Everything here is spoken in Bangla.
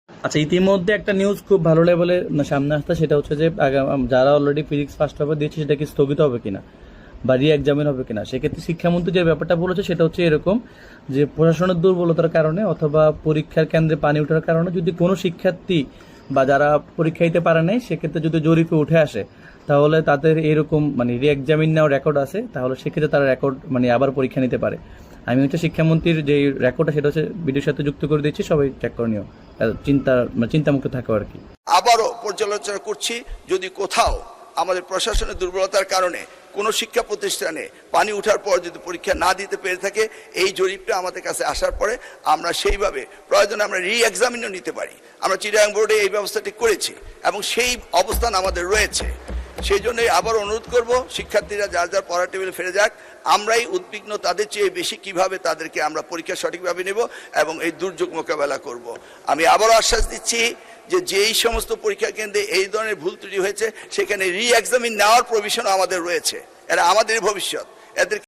আচ্ছা, ইতিমধ্যে একটা নিউজ খুব ভালো লেভেলে সামনে আসছে, সেটা হচ্ছে যে যারা অলরেডি ফিজিক্স ফার্স্ট পেপার দিয়েছে সেটা কি স্থগিত হবে কিনা বা রি এক্সামিন হবে কিনা। সেক্ষেত্রে শিক্ষামন্ত্রী যে ব্যাপারটা বলেছে সেটা হচ্ছে এরকম যে প্রশাসনের দুর্বলতার কারণে অথবা পরীক্ষার কেন্দ্রে পানি ওঠার কারণে যদি কোনো শিক্ষার্থী বা যারা পরীক্ষা দিতে পারে নাই সেক্ষেত্রে যদি জরিপে উঠে আসে তাহলে তাদের এরকম রি এক্সামিন নেওয়ার রেকর্ড আছে, তাহলে সেক্ষেত্রে তারা রেকর্ড আবার পরীক্ষা নিতে পারে। আমি হচ্ছে শিক্ষামন্ত্রীর যে রেকর্ডটা সেটা হচ্ছে ভিডিওর সাথে যুক্ত করে দিচ্ছি, সবাই চেক করে নিও, চিন্তামুক্ত থাকো আর কি। আবারও পর্যালোচনা করছি, যদি কোথাও আমাদের প্রশাসনের দুর্বলতার কারণে কোনো শিক্ষা প্রতিষ্ঠানে পানি ওঠার পর যদি পরীক্ষা না দিতে পেরে থাকে, এই জরিপটা আমাদের কাছে আসার পরে আমরা সেইভাবে প্রয়োজনে আমরা রি এক্সামিনও নিতে পারি। আমরা চিটাগাং বোর্ডে এই ব্যবস্থাটি করেছি এবং সেই অবস্থান আমাদের রয়েছে। সেই জন্যই আবার অনুরোধ করব, শিক্ষার্থীরা যার যার পড়ার টেবিলে ফিরে যাক। আমরাই উদ্বিগ্ন তাদের চেয়ে বেশি কিভাবে তাদেরকে আমরা পরীক্ষা সঠিকভাবে নেব এবং এই দুর্যোগ মোকাবেলা করব। আমি আবারও আশ্বাস দিচ্ছি যে যেই সমস্ত পরীক্ষা কেন্দ্রে এই ধরনের ভুল ত্রুটি হয়েছে সেখানে রি এক্সামিন নেওয়ার প্রভিশন আমাদের রয়েছে। এরা আমাদের ভবিষ্যৎ, এদের